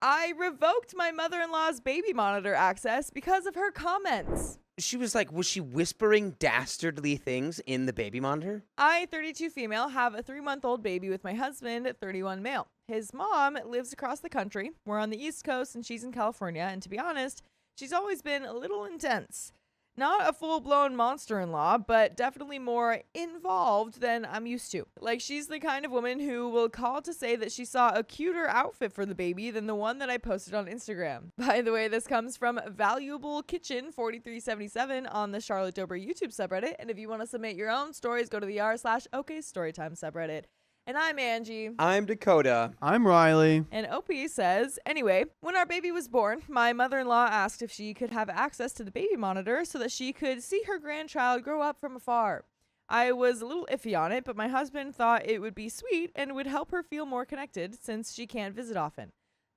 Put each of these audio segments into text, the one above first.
I revoked my mother-in-law's baby monitor access because of her comments. She was like, was she whispering dastardly things in the baby monitor? I, 32 female, have a 3-month-old baby with my husband, 31 male. His mom lives across the country. We're on the East Coast and she's in California. And to be honest, she's always been a little intense. Not a full-blown monster-in-law, but definitely more involved than I'm used to. Like, she's the kind of woman who will call to say that she saw a cuter outfit for the baby than the one that I posted on Instagram. By the way, this comes from Valuable Kitchen 4377 on the Charlotte Dobre YouTube subreddit. And if you want to submit your own stories, go to the r/OK Storytime subreddit. And I'm Angie. I'm Dakota. I'm Riley. And Opie says, anyway, when our baby was born, my mother-in-law asked if she could have access to the baby monitor so that she could see her grandchild grow up from afar. I was a little iffy on it, but my husband thought it would be sweet and would help her feel more connected since she can't visit often.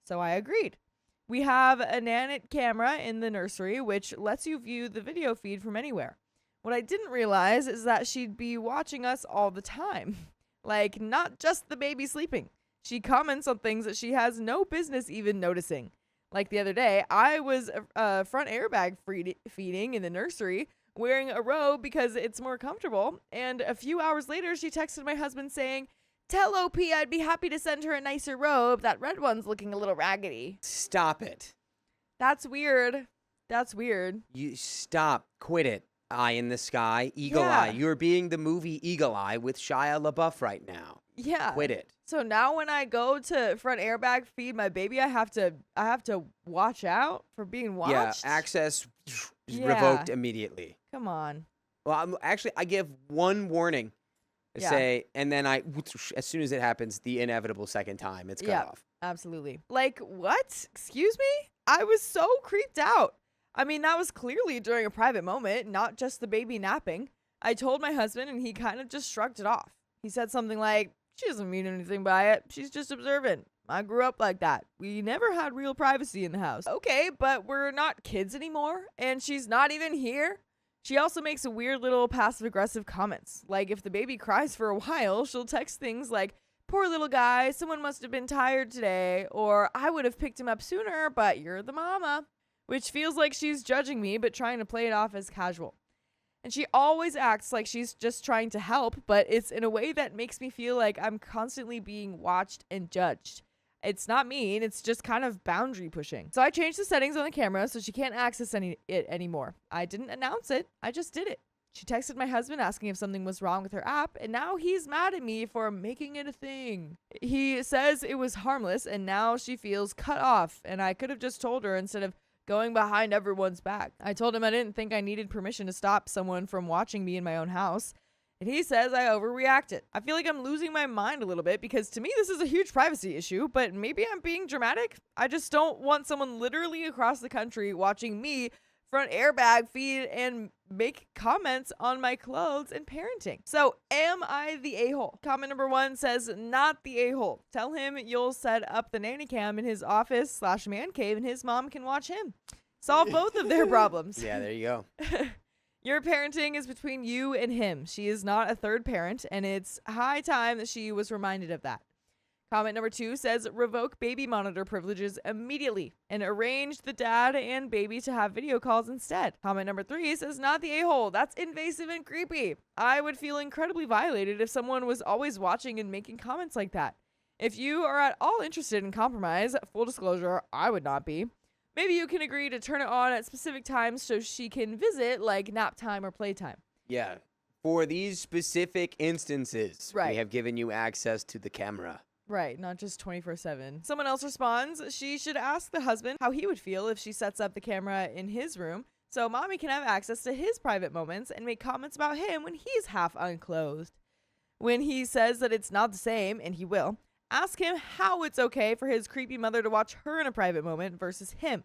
So I agreed. We have a Nanit camera in the nursery, which lets you view the video feed from anywhere. What I didn't realize is that she'd be watching us all the time. Like, not just the baby sleeping. She comments on things that she has no business even noticing. Like the other day, I was front airbag feeding in the nursery, wearing a robe because it's more comfortable. And a few hours later, she texted my husband saying, "Tell OP I'd be happy to send her a nicer robe. That red one's looking a little raggedy." Stop it. That's weird. That's weird. You stop. Quit it. Eye in the sky. Eagle Yeah. Eye. You're being the movie Eagle Eye with Shia LaBeouf right now. Yeah. Quit it. So now when I go to front airbag feed my baby, I have to watch out for being watched. Yeah, access Yeah. revoked immediately. Come on. Well, I give one warning. Yeah. Say, and then as soon as it happens, the inevitable second time, it's cut off. Absolutely. Like, what? Excuse me? I was so creeped out. I mean, that was clearly during a private moment, not just the baby napping. I told my husband and he kind of just shrugged it off. He said something like, "She doesn't mean anything by it. She's just observant. I grew up like that. We never had real privacy in the house." Okay, but we're not kids anymore, and she's not even here. She also makes weird little passive-aggressive comments. Like, if the baby cries for a while, she'll text things like, "Poor little guy, someone must have been tired today," or "I would have picked him up sooner, but you're the mama," which feels like she's judging me, but trying to play it off as casual. And she always acts like she's just trying to help, but it's in a way that makes me feel like I'm constantly being watched and judged. It's not mean, it's just kind of boundary pushing. So I changed the settings on the camera so she can't access it anymore. I didn't announce it, I just did it. She texted my husband asking if something was wrong with her app, and now he's mad at me for making it a thing. He says it was harmless, and now she feels cut off, and I could have just told her instead of going behind everyone's back. I told him I didn't think I needed permission to stop someone from watching me in my own house. And he says I overreacted. I feel like I'm losing my mind a little bit because to me this is a huge privacy issue, but maybe I'm being dramatic. I just don't want someone literally across the country watching me front airbag feed and make comments on my clothes and parenting. So am I the a-hole? Comment number 1 says, not the a-hole. Tell him you'll set up the nanny cam in his office/man cave and his mom can watch him. Solve both of their problems. Yeah, there you go. Your parenting is between you and him. She is not a third parent, and it's high time that she was reminded of that. Comment number 2 says, revoke baby monitor privileges immediately and arrange the dad and baby to have video calls instead. Comment number 3 says, not the a-hole. That's invasive and creepy. I would feel incredibly violated if someone was always watching and making comments like that. If you are at all interested in compromise, full disclosure, I would not be. Maybe you can agree to turn it on at specific times so she can visit, like nap time or playtime. Yeah. For these specific instances, Right. we have given you access to the camera. Right, not just 24/7. Someone else responds, she should ask the husband how he would feel if she sets up the camera in his room so mommy can have access to his private moments and make comments about him when he's half unclothed. When he says that it's not the same, and he will, ask him how it's okay for his creepy mother to watch her in a private moment versus him.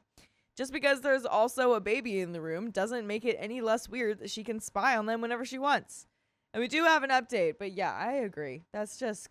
Just because there's also a baby in the room doesn't make it any less weird that she can spy on them whenever she wants. And we do have an update, but yeah, I agree. That's just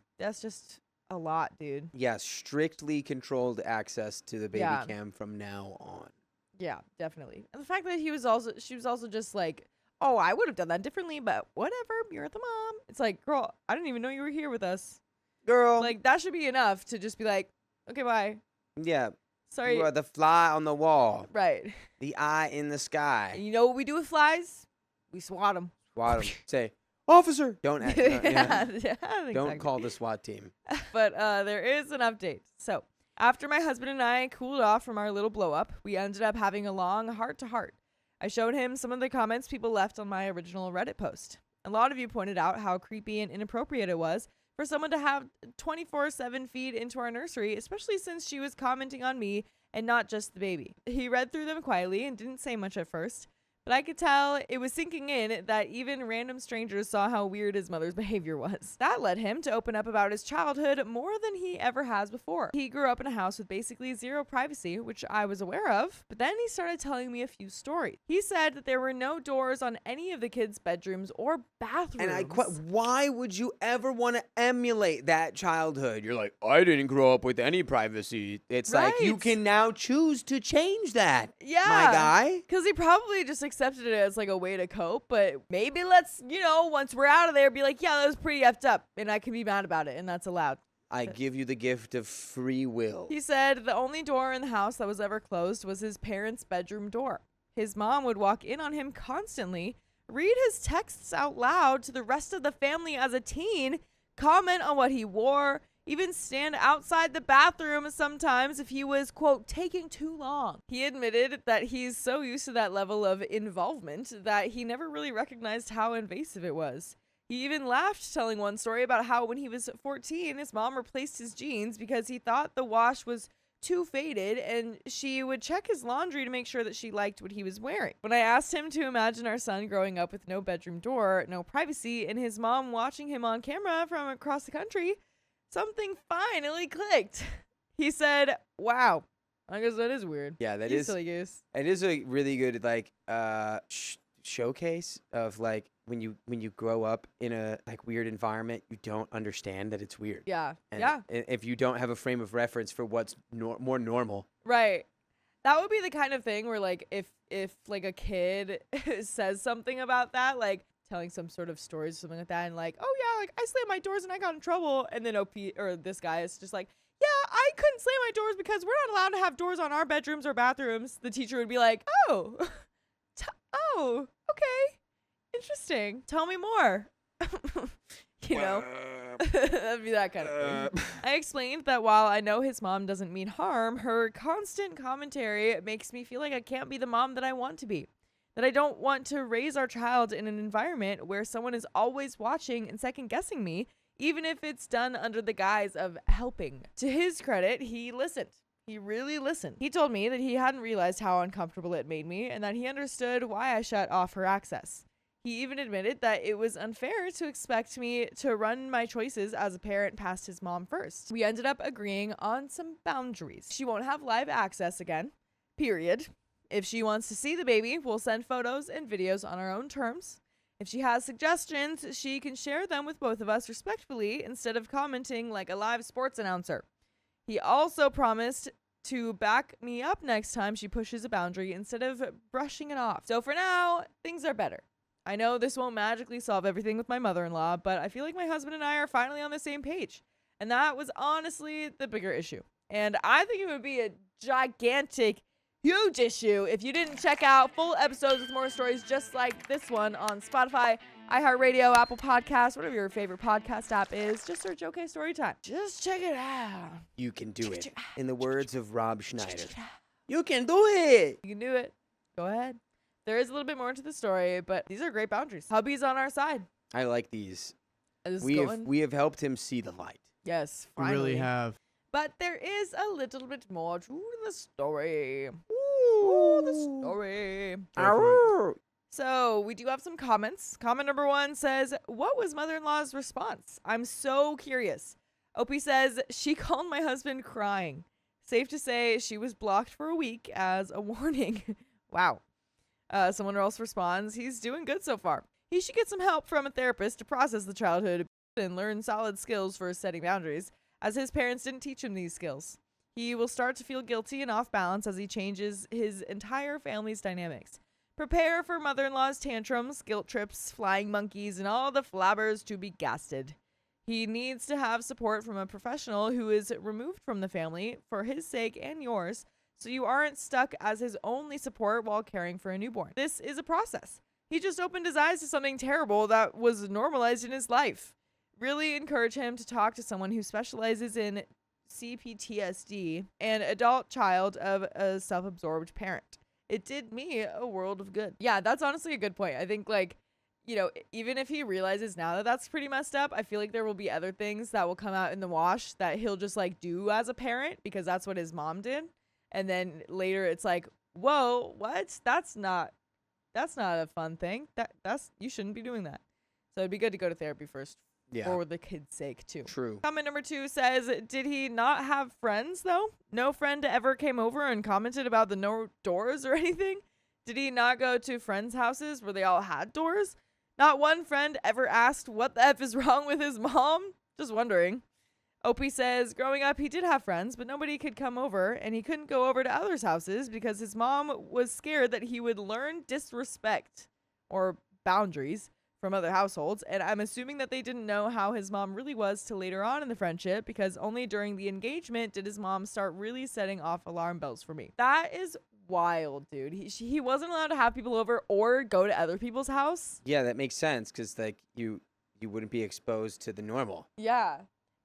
a lot, dude. Yeah, strictly controlled access to the baby Yeah. cam from now on. Yeah, definitely. And the fact that she was also just like, oh, I would have done that differently, but whatever, you're the mom. It's like, girl, I didn't even know you were here with us. Girl. Like, that should be enough to just be like, okay, bye. Yeah. Sorry. You are the fly on the wall. Right. The eye in the sky. And you know what we do with flies? We swat them. Swat 'em. Say, officer. Don't act. Exactly. Don't call the SWAT team. But there is an update. So after my husband and I cooled off from our little blow up, we ended up having a long heart-to-heart. I showed him some of the comments people left on my original Reddit post. A lot of you pointed out how creepy and inappropriate it was for someone to have 24/7 feed into our nursery, especially since she was commenting on me and not just the baby. He read through them quietly and didn't say much at first, but I could tell it was sinking in that even random strangers saw how weird his mother's behavior was. That led him to open up about his childhood more than he ever has before. He grew up in a house with basically zero privacy, which I was aware of, but then he started telling me a few stories. He said that there were no doors on any of the kids' bedrooms or bathrooms. And why would you ever want to emulate that childhood? You're like, I didn't grow up with any privacy. It's like, you can now choose to change that. Yeah. My guy. Because he probably just accepted it as like a way to cope, but maybe let's, once we're out of there, be like, yeah, that was pretty effed up, and I can be mad about it, and that's allowed. I give you the gift of free will. He said the only door in the house that was ever closed was his parents' bedroom door. His mom would walk in on him constantly, read his texts out loud to the rest of the family as a teen, comment on what he wore, even stand outside the bathroom sometimes if he was, quote, taking too long. He admitted that he's so used to that level of involvement that he never really recognized how invasive it was. He even laughed telling one story about how when he was 14, his mom replaced his jeans because he thought the wash was too faded, and she would check his laundry to make sure that she liked what he was wearing. When I asked him to imagine our son growing up with no bedroom door, no privacy, and his mom watching him on camera from across the country, something finally clicked. He said, wow, I guess that is weird. Yeah, that You is. silly goose. It is a really good showcase of like when you grow up in a like weird environment, you don't understand that it's weird. Yeah. And Yeah. If you don't have a frame of reference for what's more normal. Right. That would be the kind of thing where like if like a kid says something about that, like telling some sort of stories or something like that, and like, oh yeah, like I slammed my doors and I got in trouble, and then OP or this guy is just like, yeah, I couldn't slam my doors because we're not allowed to have doors on our bedrooms or bathrooms. The teacher would be like, oh, okay, interesting. Tell me more. That'd be that kind of thing. I explained that while I know his mom doesn't mean harm, her constant commentary makes me feel like I can't be the mom that I want to be. That I don't want to raise our child in an environment where someone is always watching and second guessing me, even if it's done under the guise of helping. To his credit, he listened. He really listened. He told me that he hadn't realized how uncomfortable it made me and that he understood why I shut off her access. He even admitted that it was unfair to expect me to run my choices as a parent past his mom first. We ended up agreeing on some boundaries. She won't have live access again, period. If she wants to see the baby, we'll send photos and videos on our own terms. If she has suggestions, she can share them with both of us respectfully instead of commenting like a live sports announcer. He also promised to back me up next time she pushes a boundary instead of brushing it off. So for now, things are better. I know this won't magically solve everything with my mother-in-law, but I feel like my husband and I are finally on the same page. And that was honestly the bigger issue. And I think it would be a gigantic, huge issue if you didn't check out full episodes with more stories just like this one on Spotify, iHeartRadio, Apple Podcasts, whatever your favorite podcast app is. Just search OK Storytime. Just check it out. You can do it. In the words of Rob Schneider. You can do it. You can do it. Go ahead. There is a little bit more to the story, but these are great boundaries. Hubby's on our side. I like these. Is We have helped him see the light. Yes, We finally. really have. But there is a little bit more to the story. Ooh, the story. Arr. So we do have some comments. Comment number 1 says, what was mother-in-law's response? I'm so curious. Opie says, she called my husband crying. Safe to say she was blocked for a week as a warning. Wow. Someone else responds, he's doing good so far. He should get some help from a therapist to process the childhood and learn solid skills for setting boundaries, as his parents didn't teach him these skills. He will start to feel guilty and off balance as he changes his entire family's dynamics. Prepare for mother-in-law's tantrums, guilt trips, flying monkeys, and all the flabbers to be gasted. He needs to have support from a professional who is removed from the family for his sake and yours, so you aren't stuck as his only support while caring for a newborn. This is a process. He just opened his eyes to something terrible that was normalized in his life. Really encourage him to talk to someone who specializes in CPTSD and adult child of a self-absorbed parent. It did me a world of good. Yeah, that's honestly a good point. I think, like, you know, even if he realizes now that that's pretty messed up, I feel like there will be other things that will come out in the wash that he'll just like do as a parent because that's what his mom did. And then later it's like, whoa, what? That's not a fun thing. That's you shouldn't be doing that. So it'd be good to go to therapy first. Yeah. For the kid's sake, too. True. Comment number 2 says, did he not have friends, though? No friend ever came over and commented about the no doors or anything? Did he not go to friends' houses where they all had doors? Not one friend ever asked what the F is wrong with his mom? Just wondering. Opie says, growing up, he did have friends, but nobody could come over, and he couldn't go over to others' houses because his mom was scared that he would learn disrespect or boundaries from other households, and I'm assuming that they didn't know how his mom really was till later on in the friendship, because only during the engagement did his mom start really setting off alarm bells for me. That is wild, dude. He wasn't allowed to have people over or go to other people's house. Yeah, that makes sense because like you wouldn't be exposed to the normal. Yeah,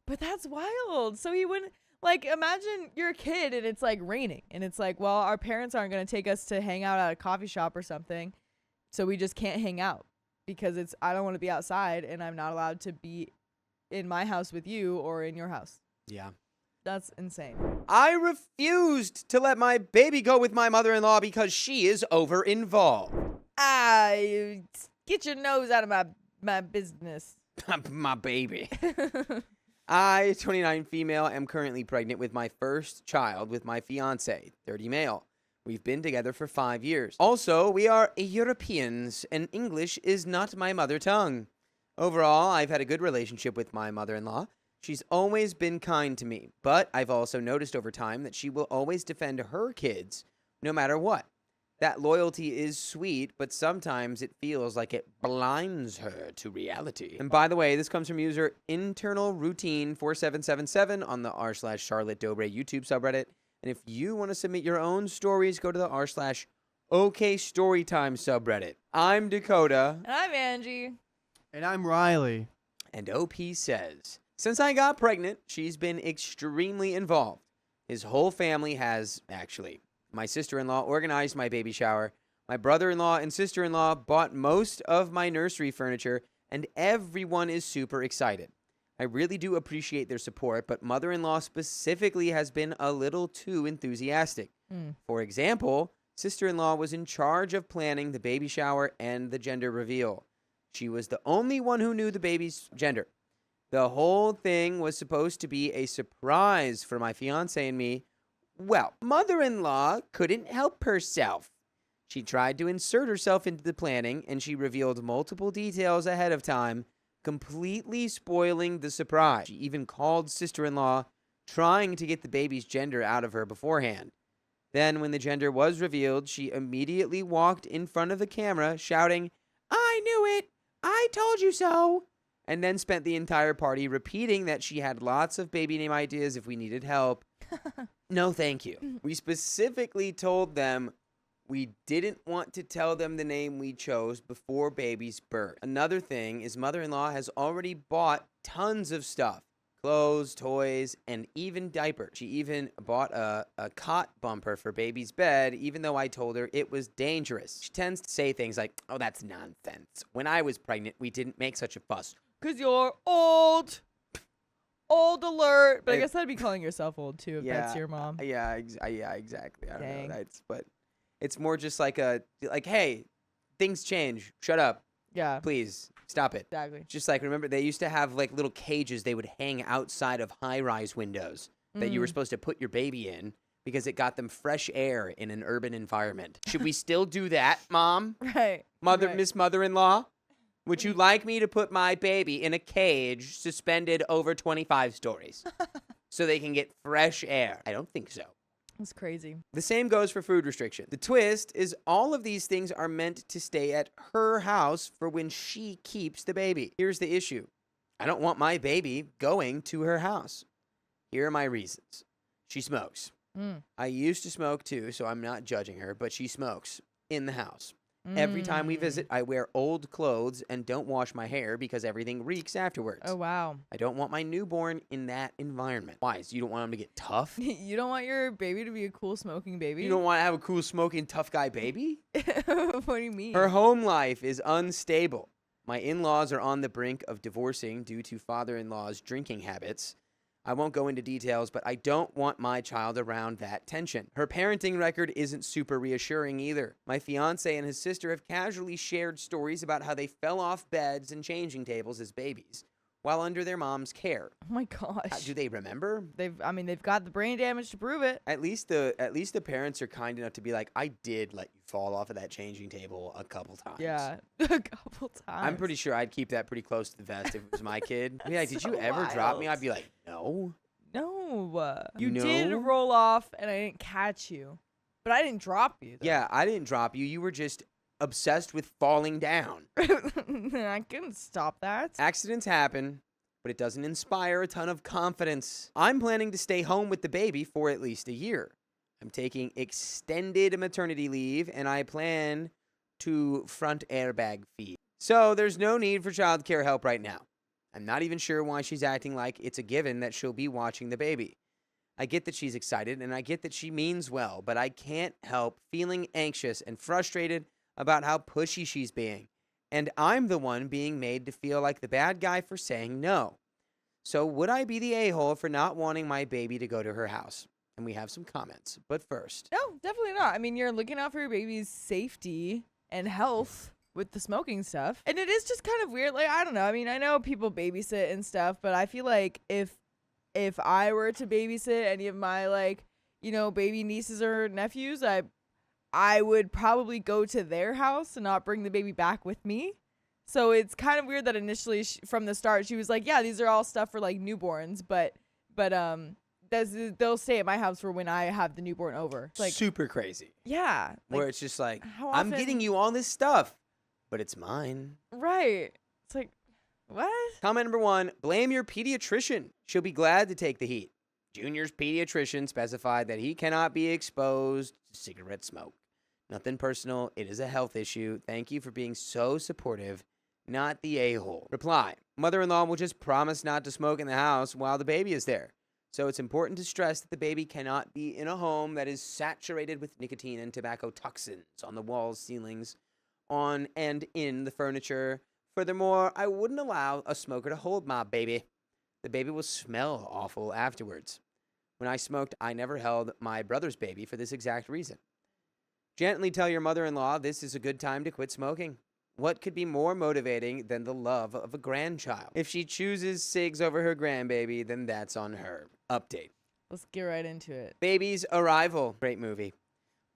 but that's wild. So he wouldn't, like, imagine you're a kid and it's like raining and it's like, well, our parents aren't going to take us to hang out at a coffee shop or something, so we just can't hang out. Because I don't want to be outside and I'm not allowed to be in my house with you or in your house. Yeah. That's insane. I refused to let my baby go with my mother-in-law because she is over-involved. You get your nose out of my business. My baby. I, 29 female, am currently pregnant with my first child with my fiance, 30 male. We've been together for 5 years. Also, we are Europeans, and English is not my mother tongue. Overall, I've had a good relationship with my mother-in-law. She's always been kind to me, but I've also noticed over time that she will always defend her kids, no matter what. That loyalty is sweet, but sometimes it feels like it blinds her to reality. And by the way, this comes from user internal routine 4777 on the r/charlottedobreyoutube subreddit. And if you want to submit your own stories, go to the r/OK Storytime subreddit. I'm Dakota. And I'm Angie. And I'm Riley. And OP says, since I got pregnant, she's been extremely involved. His whole family has, actually. My sister-in-law organized my baby shower. My brother-in-law and sister-in-law bought most of my nursery furniture, and everyone is super excited. I really do appreciate their support, but mother-in-law specifically has been a little too enthusiastic. For example, sister-in-law was in charge of planning the baby shower and the gender reveal. She was the only one who knew the baby's gender. The whole thing was supposed to be a surprise for my fiance and me. Well, mother-in-law couldn't help herself. She tried to insert herself into the planning, and she revealed multiple details ahead of time, completely spoiling the surprise. She even called sister-in-law, trying to get the baby's gender out of her beforehand. Then, when the gender was revealed, she immediately walked in front of the camera, shouting, "I knew it! I told you so!" And then spent the entire party repeating that she had lots of baby name ideas if we needed help. No, thank you. We specifically told them we didn't want to tell them the name we chose before baby's birth. Another thing is mother-in-law has already bought tons of stuff. Clothes, toys, and even diapers. She even bought a cot bumper for baby's bed, even though I told her it was dangerous. She tends to say things like, oh, that's nonsense. When I was pregnant, we didn't make such a fuss. 'Cause you're old. Old alert. But I guess that'd be calling yourself old, too, if that's your mom. Yeah, exactly. I don't Dang. know. But it's more just like hey, things change. Shut up. Yeah. Please, stop it. Exactly. Just like, remember, they used to have like little cages they would hang outside of high-rise windows that you were supposed to put your baby in because it got them fresh air in an urban environment. Should we still do that, Mom? Right. Miss Mother-in-law? Would you like me to put my baby in a cage suspended over 25 stories so they can get fresh air? I don't think so. That's crazy. The same goes for food restriction. The twist is all of these things are meant to stay at her house for when she keeps the baby. Here's the issue. I don't want my baby going to her house. Here are my reasons. She smokes. I used to smoke too, so I'm not judging her, but she smokes in the house. Every time we visit, I wear old clothes and don't wash my hair because everything reeks afterwards. Oh, wow. I don't want my newborn in that environment. Why? So you don't want him to get tough? You don't want your baby to be a cool smoking baby? You don't want to have a cool smoking tough guy baby? What do you mean? Her home life is unstable. My in-laws are on the brink of divorcing due to father-in-law's drinking habits. I won't go into details, but I don't want my child around that tension. Her parenting record isn't super reassuring either. My fiance and his sister have casually shared stories about how they fell off beds and changing tables as babies while under their mom's care. Oh my gosh. Do they remember? They've got the brain damage to prove it. At least the parents are kind enough to be like, I did let you fall off of that changing table a couple times. Yeah, a couple times. I'm pretty sure I'd keep that pretty close to the vest if it was my kid. I'd be like, did you so ever drop me? wild. I'd be like, no. No. You No? did roll off and I didn't catch you. But I didn't drop you. Though. Yeah, I didn't drop you. You were just obsessed with falling down. I couldn't stop that. Accidents happen, but it doesn't inspire a ton of confidence. I'm planning to stay home with the baby for at least a year. I'm taking extended maternity leave, and I plan to front airbag feed. So there's no need for childcare help right now. I'm not even sure why she's acting like it's a given that she'll be watching the baby. I get that she's excited, and I get that she means well, but I can't help feeling anxious and frustrated about how pushy she's being. And I'm the one being made to feel like the bad guy for saying no. So would I be the a-hole for not wanting my baby to go to her house? And we have some comments. But first, No, definitely not. I mean, you're looking out for your baby's safety and health with the smoking stuff. And it is just kind of weird. Like, I don't know. I mean, I know people babysit and stuff, but I feel like if I were to babysit any of my, like, you know, baby nieces or nephews, I would probably go to their house and not bring the baby back with me. So it's kind of weird that initially from the start she was like, yeah, these are all stuff for like newborns, but they'll stay at my house for when I have the newborn over. It's like, super crazy. yeah, Where like, it's just like, how I'm often- getting you all this stuff, but it's mine. right. It's like, what? Comment number 1, blame your pediatrician. She'll be glad to take the heat. Junior's pediatrician specified that he cannot be exposed to cigarette smoke. Nothing personal. It is a health issue. Thank you for being so supportive. Not the a-hole. Reply. Mother-in-law will just promise not to smoke in the house while the baby is there. So it's important to stress that the baby cannot be in a home that is saturated with nicotine and tobacco toxins on the walls, ceilings, on and in the furniture. Furthermore, I wouldn't allow a smoker to hold my baby. The baby will smell awful afterwards. When I smoked, I never held my brother's baby for this exact reason. Gently tell your mother-in-law this is a good time to quit smoking. What could be more motivating than the love of a grandchild? If she chooses cigs over her grandbaby, then that's on her. Update. Let's get right into it. Baby's arrival. Great movie.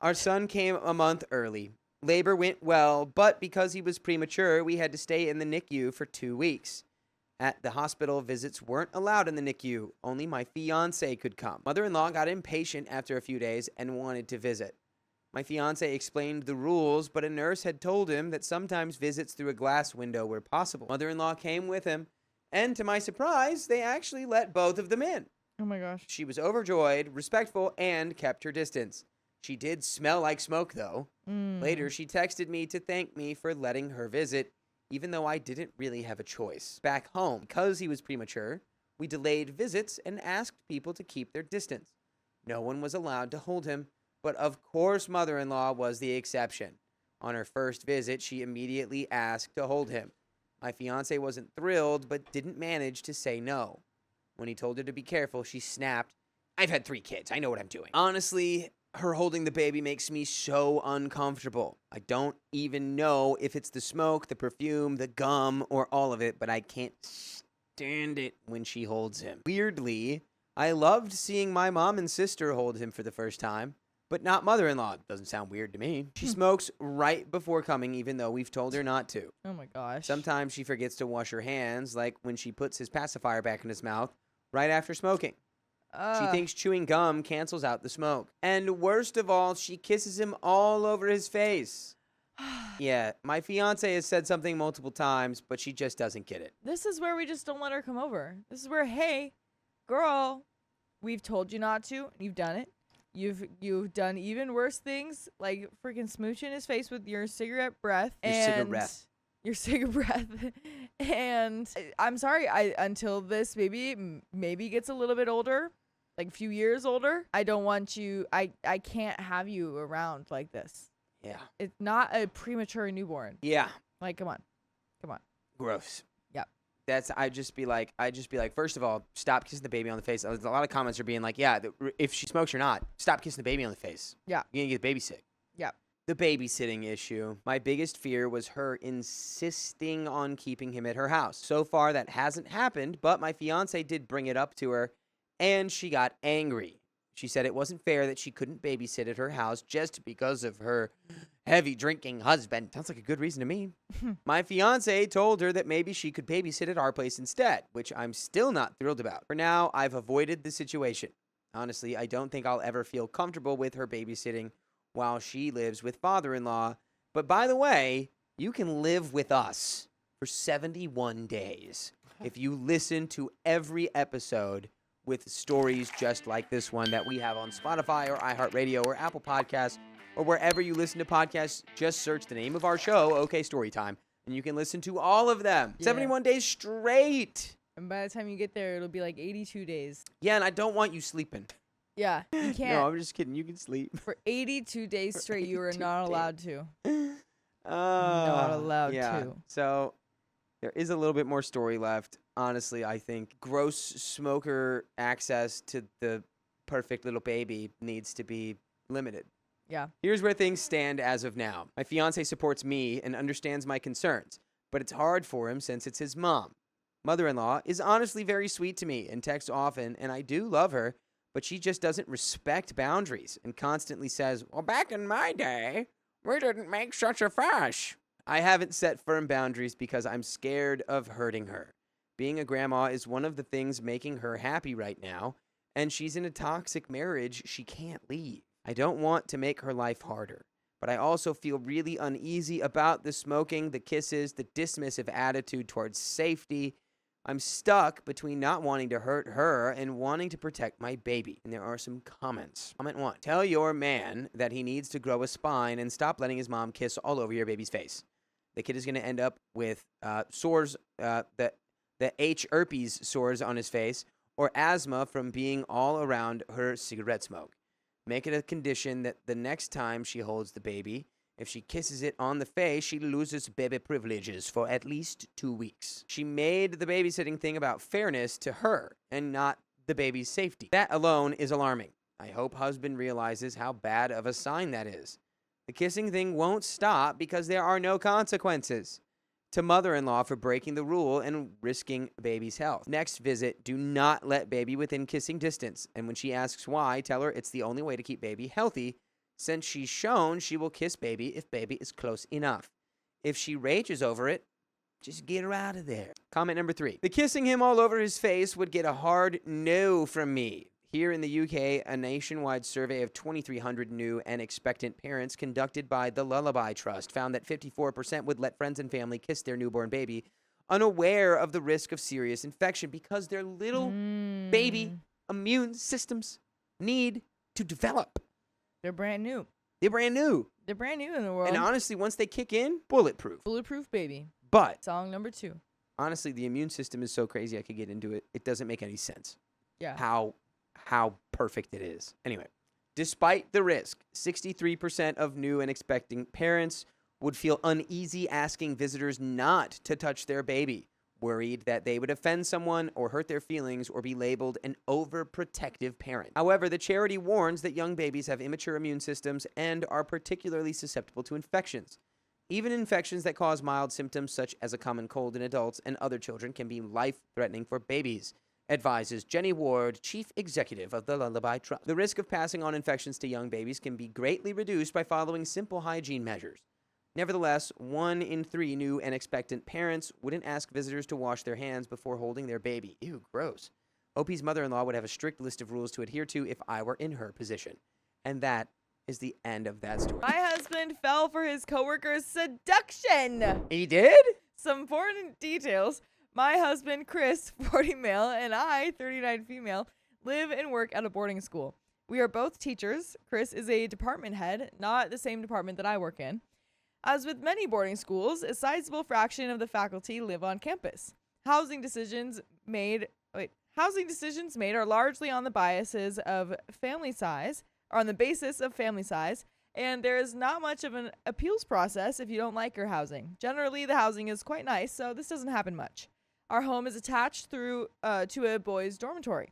Our son came a month early. Labor went well, but because he was premature, we had to stay in the NICU for 2 weeks. At the hospital, visits weren't allowed in the NICU. Only my fiancé could come. Mother-in-law got impatient after a few days and wanted to visit. My fiancé explained the rules, but a nurse had told him that sometimes visits through a glass window were possible. Mother-in-law came with him, and to my surprise, they actually let both of them in. Oh my gosh. She was overjoyed, respectful, and kept her distance. She did smell like smoke, though. Later, she texted me to thank me for letting her visit, even though I didn't really have a choice. Back home, because he was premature, we delayed visits and asked people to keep their distance. No one was allowed to hold him, but of course mother-in-law was the exception. On her first visit, she immediately asked to hold him. My fiancé wasn't thrilled, but didn't manage to say no. When he told her to be careful, she snapped, "I've had 3 kids. I know what I'm doing." Honestly, her holding the baby makes me so uncomfortable. I don't even know if it's the smoke, the perfume, the gum, or all of it, but I can't stand it when she holds him. Weirdly, I loved seeing my mom and sister hold him for the first time, but not mother-in-law. Doesn't sound weird to me. She smokes right before coming, even though we've told her not to. Oh my gosh. Sometimes she forgets to wash her hands, like when she puts his pacifier back in his mouth right after smoking. She thinks chewing gum cancels out the smoke. And worst of all, she kisses him all over his face. Yeah, my fiance has said something multiple times, but she just doesn't get it. This is where we just don't let her come over. This is where, hey, girl, we've told you not to, and you've done it. You've done even worse things, like freaking smooching his face with your cigarette breath. Your cigarette breath. And I'm sorry, until this baby maybe gets a little bit older, like a few years older, I don't want you, I can't have you around like this. Yeah. It's not a premature newborn. Yeah. Like, come on. Gross. Yep. I'd just be like, first of all, stop kissing the baby on the face. A lot of comments are being like, yeah, if she smokes or not, stop kissing the baby on the face. Yeah. You're going to get the baby sick. Yeah. The babysitting issue. My biggest fear was her insisting on keeping him at her house. So far, that hasn't happened, but my fiance did bring it up to her, and she got angry. She said it wasn't fair that she couldn't babysit at her house just because of her heavy drinking husband. Sounds like a good reason to me. My fiance told her that maybe she could babysit at our place instead, which I'm still not thrilled about. For now, I've avoided the situation. Honestly, I don't think I'll ever feel comfortable with her babysitting while she lives with father-in-law. But by the way, you can live with us for 71 days if you listen to every episode with stories just like this one that we have on Spotify or iHeartRadio or Apple Podcasts or wherever you listen to podcasts. Just search the name of our show, OK Storytime, and you can listen to all of them. Yeah. 71 days straight. And by the time you get there, it'll be like 82 days. Yeah, and I don't want you sleeping. Yeah, you can't. No, I'm just kidding. You can sleep. For 82 days straight, you are not allowed to. Not allowed to. So there is a little bit more story left. Honestly, I think gross smoker access to the perfect little baby needs to be limited. Yeah. Here's where things stand as of now. My fiance supports me and understands my concerns, but it's hard for him since it's his mom. Mother-in-law is honestly very sweet to me and texts often, and I do love her, but she just doesn't respect boundaries and constantly says, well, back in my day, we didn't make such a fuss. I haven't set firm boundaries because I'm scared of hurting her. Being a grandma is one of the things making her happy right now, and she's in a toxic marriage she can't leave. I don't want to make her life harder, but I also feel really uneasy about the smoking, the kisses, the dismissive attitude towards safety. I'm stuck between not wanting to hurt her and wanting to protect my baby. And there are some comments. Comment 1. Tell your man that he needs to grow a spine and stop letting his mom kiss all over your baby's face. The kid is going to end up with sores, the H. herpes sores on his face, or asthma from being all around her cigarette smoke. Make it a condition that the next time she holds the baby, if she kisses it on the face, she loses baby privileges for at least 2 weeks. She made the babysitting thing about fairness to her and not the baby's safety. That alone is alarming. I hope husband realizes how bad of a sign that is. The kissing thing won't stop because there are no consequences to mother-in-law for breaking the rule and risking baby's health. Next visit, do not let baby within kissing distance. And when she asks why, tell her it's the only way to keep baby healthy, since she's shown she will kiss baby if baby is close enough. If she rages over it, just get her out of there. Comment number 3. The kissing him all over his face would get a hard no from me. Here in the UK, a nationwide survey of 2,300 new and expectant parents conducted by the Lullaby Trust found that 54% would let friends and family kiss their newborn baby, unaware of the risk of serious infection because their little baby immune systems need to develop. They're brand new. They're brand new. They're brand new in the world. And honestly, once they kick in, bulletproof. Bulletproof baby. But song number 2. Honestly, the immune system is so crazy I could get into it. It doesn't make any sense. Yeah. How perfect it is. Anyway, despite the risk, 63% of new and expecting parents would feel uneasy asking visitors not to touch their baby, worried that they would offend someone or hurt their feelings or be labeled an overprotective parent. However, the charity warns that young babies have immature immune systems and are particularly susceptible to infections. Even infections that cause mild symptoms such as a common cold in adults and other children can be life-threatening for babies, advises Jenny Ward, Chief Executive of the Lullaby Trust. The risk of passing on infections to young babies can be greatly reduced by following simple hygiene measures. Nevertheless, 1 in 3 new and expectant parents wouldn't ask visitors to wash their hands before holding their baby. Ew, gross. OP's mother-in-law would have a strict list of rules to adhere to if I were in her position. And that is the end of that story. My husband fell for his coworker's seduction. He did? Some important details. My husband, Chris, 40 male, and I, 39 female, live and work at a boarding school. We are both teachers. Chris is a department head, not the same department that I work in. As with many boarding schools, a sizable fraction of the faculty live on campus. Housing decisions made are largely on the basis of family size, and there is not much of an appeals process if you don't like your housing. Generally, the housing is quite nice, so this doesn't happen much. Our home is attached to a boys' dormitory.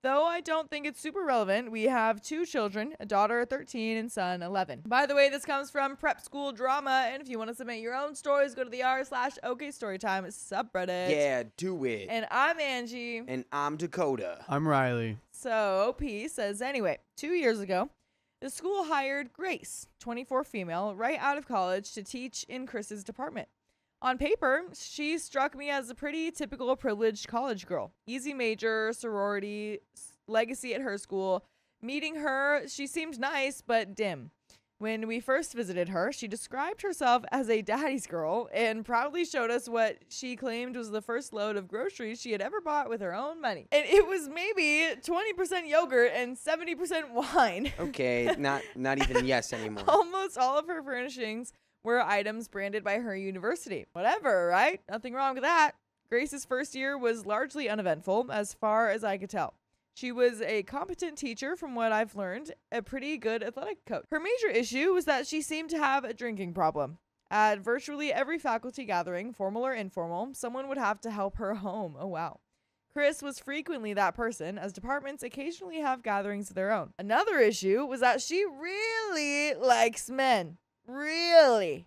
Though I don't think it's super relevant, we have 2 children, a daughter 13 and son 11. By the way, this comes from Prep School Drama, and if you want to submit your own stories, go to the r/OKStorytime subreddit. Yeah, do it. And I'm Angie. And I'm Dakota. I'm Riley. So OP says, anyway, 2 years ago, the school hired Grace, 24 female, right out of college to teach in Chris's department. On paper, she struck me as a pretty typical privileged college girl. Easy major, sorority, legacy at her school. Meeting her, she seemed nice, but dim. When we first visited her, she described herself as a daddy's girl and proudly showed us what she claimed was the first load of groceries she had ever bought with her own money. And it was maybe 20% yogurt and 70% wine. Okay, not even yes anymore. Almost all of her furnishings were items branded by her university. Whatever, right? Nothing wrong with that. Grace's first year was largely uneventful, as far as I could tell. She was a competent teacher from what I've learned, a pretty good athletic coach. Her major issue was that she seemed to have a drinking problem. At virtually every faculty gathering, formal or informal, someone would have to help her home. Oh, wow. Chris was frequently that person, as departments occasionally have gatherings of their own. Another issue was that she really likes men. Really.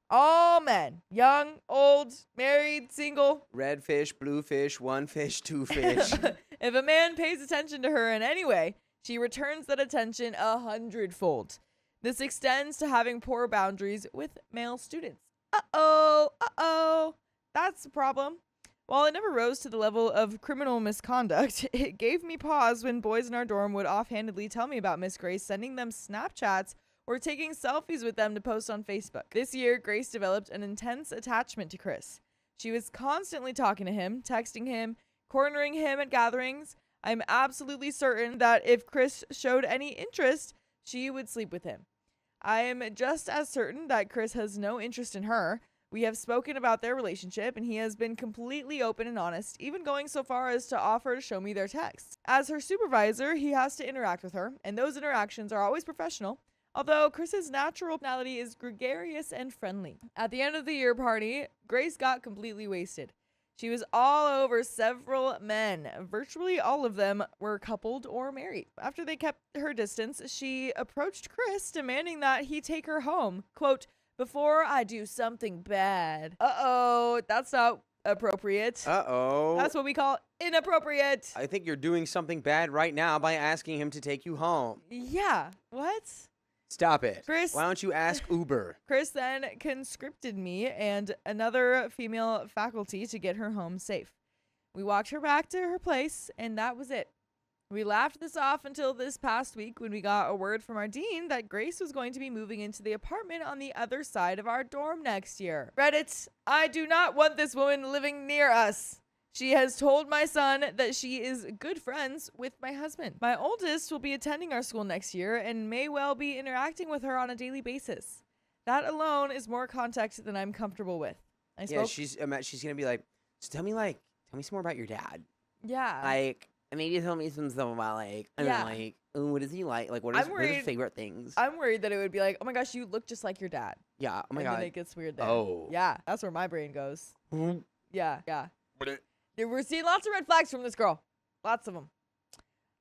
All men. Young, old, married, single. Red fish, blue fish, one fish, two fish. If a man pays attention to her in any way, she returns that attention 100-fold. This extends to having poor boundaries with male students. Uh-oh. That's the problem. While it never rose to the level of criminal misconduct, it gave me pause when boys in our dorm would offhandedly tell me about Miss Grace sending them Snapchats or taking selfies with them to post on Facebook. This year, Grace developed an intense attachment to Chris. She was constantly talking to him, texting him, cornering him at gatherings. I'm absolutely certain that if Chris showed any interest, she would sleep with him. I am just as certain that Chris has no interest in her. We have spoken about their relationship, and he has been completely open and honest, even going so far as to offer to show me their texts. As her supervisor, he has to interact with her, and those interactions are always professional. Although Chris's natural personality is gregarious and friendly. At the end of the year party, Grace got completely wasted. She was all over several men. Virtually all of them were coupled or married. After they kept her distance, she approached Chris, demanding that he take her home. Quote, "Before I do something bad." Uh-oh, that's not appropriate. Uh-oh. That's what we call inappropriate. I think you're doing something bad right now by asking him to take you home. Yeah, what? Stop it. Chris. Why don't you ask Uber? Chris then conscripted me and another female faculty to get her home safe. We walked her back to her place, and that was it. We laughed this off until this past week when we got a word from our dean that Grace was going to be moving into the apartment on the other side of our dorm next year. Reddit, I do not want this woman living near us. She has told my son that she is good friends with my husband. My oldest will be attending our school next year and may well be interacting with her on a daily basis. That alone is more context than I'm comfortable with. She's gonna be like, so tell me some more about your dad. Yeah. Like, maybe tell me some stuff about what does he like? Like, what are his favorite things? I'm worried that it would be like, oh my gosh, you look just like your dad. Yeah. Oh my God. God. And then it gets weird there. Oh. Yeah. That's where my brain goes. Yeah. But We're seeing lots of red flags from this girl. Lots of them.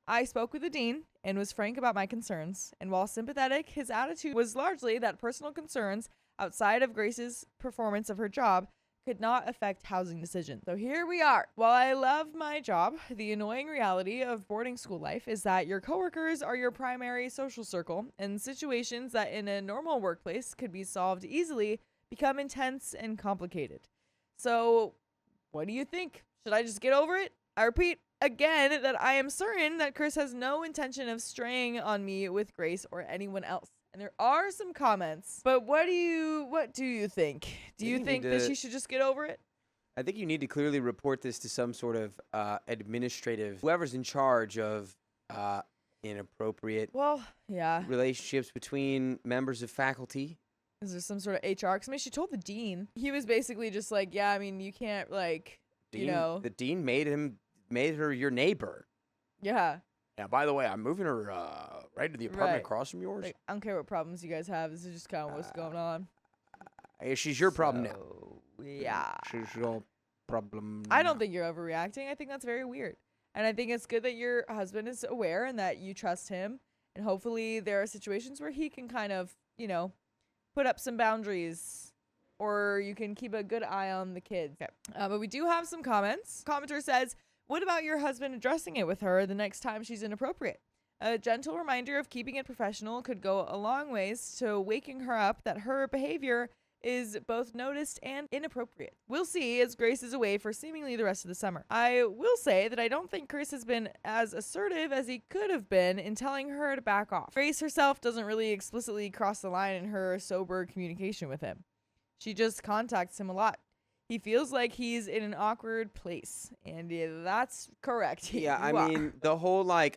I spoke with the dean and was frank about my concerns. And while sympathetic, his attitude was largely that personal concerns outside of Grace's performance of her job could not affect housing decisions. So here we are. While I love my job, the annoying reality of boarding school life is that your coworkers are your primary social circle, and situations that in a normal workplace could be solved easily become intense and complicated. So, what do you think? Should I just get over it? I repeat again that I am certain that Chris has no intention of straying on me with Grace or anyone else. And there are some comments, but what do you think? Do you think that she should just get over it? I think you need to clearly report this to some sort of administrative, whoever's in charge of inappropriate Well, yeah. relationships between members of faculty. Is there some sort of HR? Because I mean, she told the dean. He was basically just like, yeah, I mean, you can't The dean made her your neighbor. Yeah. Yeah, by the way, I'm moving her right to the apartment Right. across from yours. Like, I don't care what problems you guys have. This is just kind of what's going on. She's your problem now. Yeah. She's your problem. I don't think you're overreacting. I think that's very weird. And I think it's good that your husband is aware and that you trust him. And hopefully there are situations where he can kind of, put up some boundaries, or you can keep a good eye on the kids. Okay. But we do have some comments. Commenter says, what about your husband addressing it with her the next time she's inappropriate? A gentle reminder of keeping it professional could go a long ways to waking her up that her behavior is both noticed and inappropriate. We'll see as Grace is away for seemingly the rest of the summer. I will say that I don't think Chris has been as assertive as he could have been in telling her to back off. Grace herself doesn't really explicitly cross the line in her sober communication with him. She just contacts him a lot. He feels like he's in an awkward place, and that's correct. Yeah, I mean, the whole I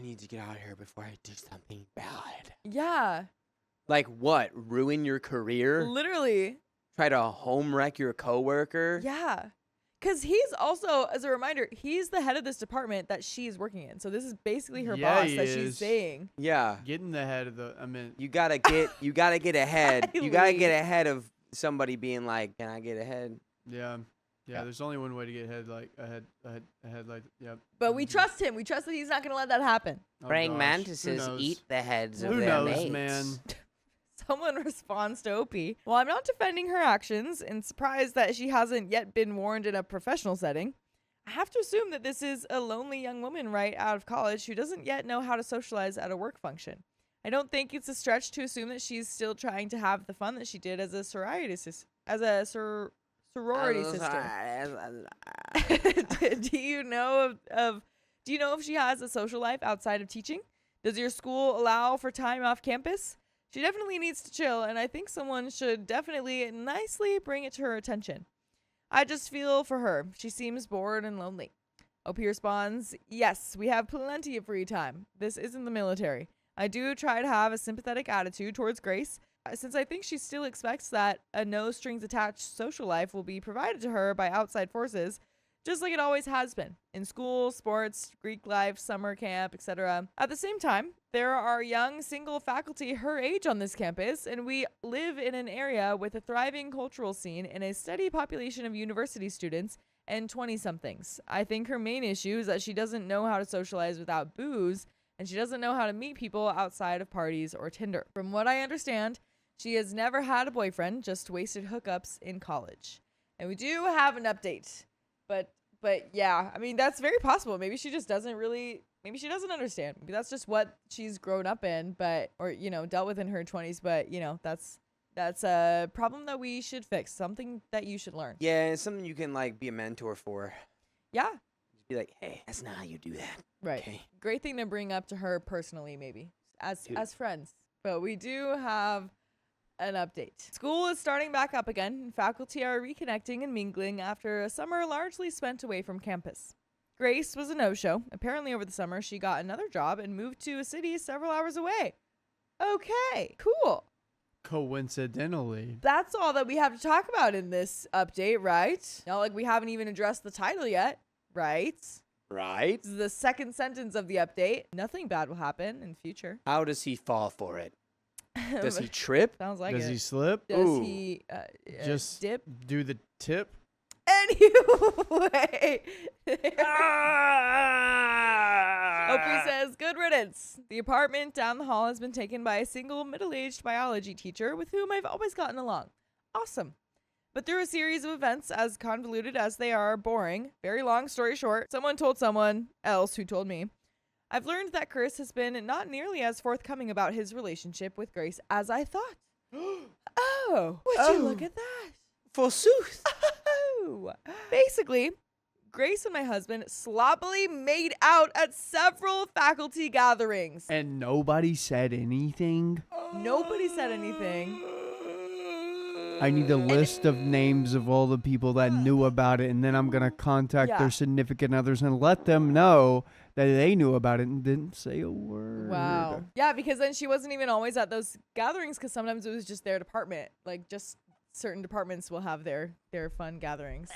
need to get out of here before I do something bad. Yeah. Like what? Ruin your career? Literally. Try to home wreck your coworker? Yeah. Because he's also, as a reminder, he's the head of this department that she's working in. So this is basically her boss that she's saying. Yeah. Get in the head of the. You gotta get ahead. You gotta Kylie. get ahead of somebody being like, "Can I get ahead?" Yeah. Yeah. There's only one way to get ahead. Like, yep. But we trust him. We trust that he's not going to let that happen. Oh, Praying gosh. mantises Who knows? eat the heads of Who their knows, mates. man? Someone responds to Opie. Well, I'm not defending her actions and surprised that she hasn't yet been warned in a professional setting. I have to assume that this is a lonely young woman right out of college who doesn't yet know how to socialize at a work function. I don't think it's a stretch to assume that she's still trying to have the fun that she did as a sorority sister. Do you know if she has a social life outside of teaching? Does your school allow for time off campus? She definitely needs to chill, and I think someone should definitely nicely bring it to her attention. I just feel for her. She seems bored and lonely. OP responds, yes, we have plenty of free time. This isn't the military. I do try to have a sympathetic attitude towards Grace, since I think she still expects that a no-strings-attached social life will be provided to her by outside forces, just like it always has been, in school, sports, Greek life, summer camp, etc. At the same time, there are young, single faculty her age on this campus, and we live in an area with a thriving cultural scene and a steady population of university students and 20-somethings. I think her main issue is that she doesn't know how to socialize without booze, and she doesn't know how to meet people outside of parties or Tinder. From what I understand, she has never had a boyfriend, just wasted hookups in college. And we do have an update. But yeah, I mean, that's very possible. Maybe she just doesn't maybe she doesn't understand. Maybe that's just what she's grown up in, or dealt with in her 20s. But, that's a problem that we should fix. Something that you should learn. Yeah, it's something you can be a mentor for. Yeah. Just be like, hey, that's not how you do that. Right. Okay. Great thing to bring up to her personally, maybe as friends. But we do have an update. School is starting back up again, and faculty are reconnecting and mingling after a summer largely spent away from campus. Grace was a no-show. Apparently over the summer, she got another job and moved to a city several hours away. Okay, cool. Coincidentally. That's all that we have to talk about in this update, right? Not like we haven't even addressed the title yet, right? Right? This is the second sentence of the update. Nothing bad will happen in future. How does he fall for it? Does he trip? Sounds like Does it. he slip? Does Ooh. he Just dip? do the tip? Anyway. Opie says, good riddance. The apartment down the hall has been taken by a single middle-aged biology teacher with whom I've always gotten along. Awesome. But through a series of events, as convoluted as they are boring, very long story short, someone told someone else who told me, I've learned that Chris has been not nearly as forthcoming about his relationship with Grace as I thought. Oh, would you look at that? Forsooth. Oh. Basically, Grace and my husband sloppily made out at several faculty gatherings. And nobody said anything? Nobody said anything. I need a list of names of all the people that knew about it, and then I'm gonna contact Yeah. their significant others and let them know that they knew about it and didn't say a word. Wow. Yeah, because then she wasn't even always at those gatherings because sometimes it was just their department. Like, just certain departments will have their fun gatherings.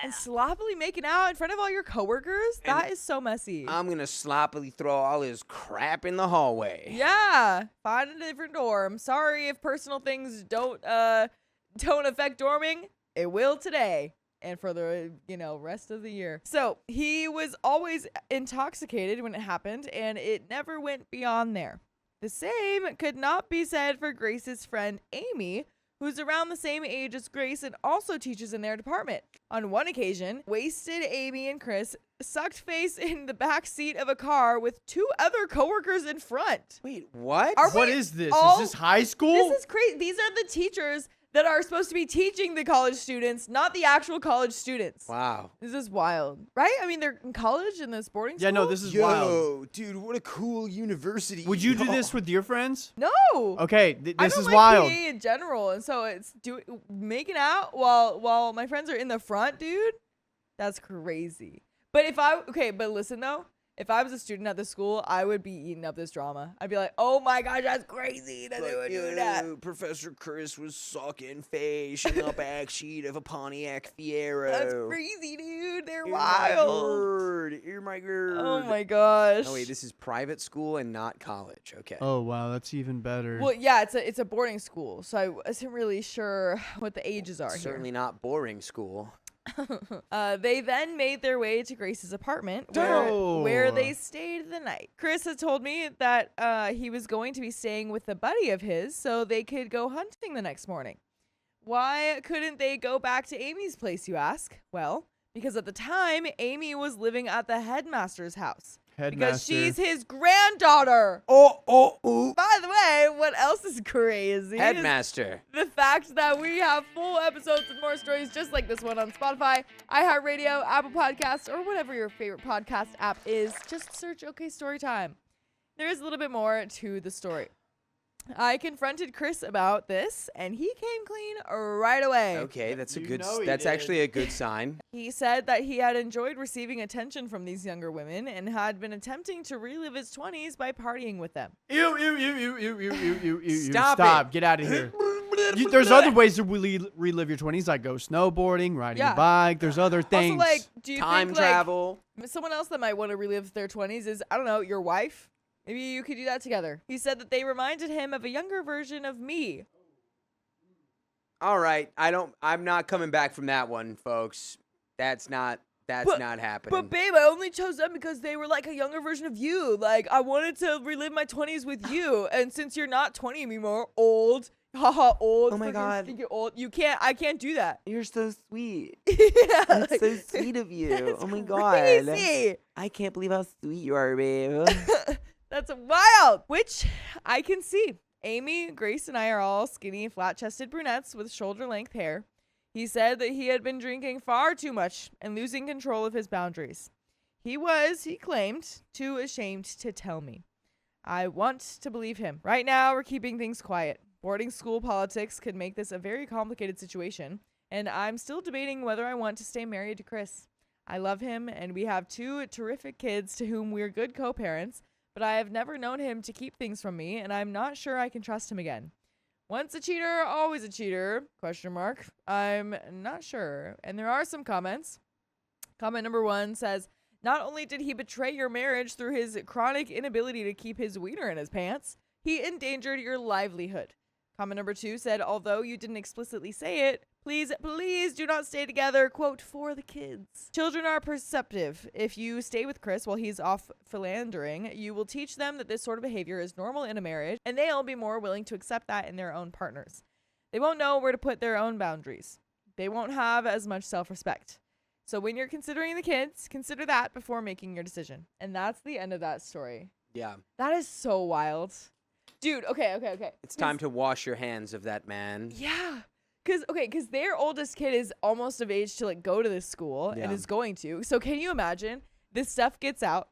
And sloppily making out in front of all your coworkers? That is so messy. I'm gonna sloppily throw all his crap in the hallway. Yeah. Find a different dorm. Sorry if personal things don't affect dorming. It will today. And for the, rest of the year. So he was always intoxicated when it happened, and it never went beyond there. The same could not be said for Grace's friend Amy, who's around the same age as Grace and also teaches in their department. On one occasion, wasted Amy and Chris sucked face in the back seat of a car with 2 other coworkers in front. Wait, what? What is this? all- Is this high school? This is crazy. These are the teachers that are supposed to be teaching the college students, not the actual college students. Wow. This is wild, right? I mean, they're in college in this boarding school. Yeah, no, this is wild. Dude, what a cool university. Would you do this with your friends? No. Okay, I this don't is like wild. PA in general, and so it's making out while my friends are in the front, dude. That's crazy. But but listen though. If I was a student at the school, I would be eating up this drama. I'd be like, oh my gosh, that's crazy that they would do that. Professor Chris was sucking face in the back seat of a Pontiac Fiero. That's crazy, dude. They're You're wild. You're my girl. Oh my gosh. Oh wait, this is private school and not college. Okay. Oh wow, that's even better. Well, yeah, it's a boarding school, so I wasn't really sure what the ages are Certainly not boring school. They then made their way to Grace's apartment Oh. where they stayed the night. Chris had told me that he was going to be staying with a buddy of his so they could go hunting the next morning. Why couldn't they go back to Amy's place, you ask? Well, because at the time, Amy was living at the headmaster's house. Because Headmaster. she's his granddaughter. Oh. By the way, what else is crazy? is Headmaster. the fact that we have full episodes and more stories just like this one on Spotify, iHeartRadio, Apple Podcasts, or whatever your favorite podcast app is. Just search OK Storytime. There is a little bit more to the story. I confronted Chris about this, and he came clean right away. Okay, that's You know he that's did. actually a good sign. He said that he had enjoyed receiving attention from these younger women and had been attempting to relive his 20s by partying with them. You. Stop Stop. it. Get out of here. There's other ways to relive your 20s, like go snowboarding, riding Yeah. a bike. There's other things. Also, do you Time think, travel. someone else that might want to relive their 20s is, I don't know, your wife? Maybe you could do that together. He said that they reminded him of a younger version of me. All right, I'm not coming back from that one, folks. That's not happening. But babe, I only chose them because they were like a younger version of you. Like, I wanted to relive my 20s with you. And since you're not 20 anymore, old, haha, old. Oh my freaking God. stinky old. I can't do that. You're so sweet. Yeah, That's like, so sweet of you. that's Oh my crazy. god. I can't believe how sweet you are, babe. That's wild. Which I can see. Amy, Grace, and I are all skinny, flat-chested brunettes with shoulder-length hair. He said that he had been drinking far too much and losing control of his boundaries. He claimed, too ashamed to tell me. I want to believe him. Right now, we're keeping things quiet. Boarding school politics could make this a very complicated situation, and I'm still debating whether I want to stay married to Chris. I love him, and we have 2 terrific kids to whom we're good co-parents, but I have never known him to keep things from me, and I'm not sure I can trust him again. Once a cheater, always a cheater, ? I'm not sure. And there are some comments. Comment number 1 says, not only did he betray your marriage through his chronic inability to keep his wiener in his pants, he endangered your livelihood. Comment number 2 said, although you didn't explicitly say it, please do not stay together, quote, for the kids. Children are perceptive. If you stay with Chris while he's off philandering, you will teach them that this sort of behavior is normal in a marriage, and they'll be more willing to accept that in their own partners. They won't know where to put their own boundaries. They won't have as much self-respect. So when you're considering the kids, consider that before making your decision. And that's the end of that story. Yeah. That is so wild. Dude, okay. It's time to wash your hands of that man. Yeah. Because their oldest kid is almost of age to like go to this school Yeah. and is going to. So can you imagine this stuff gets out?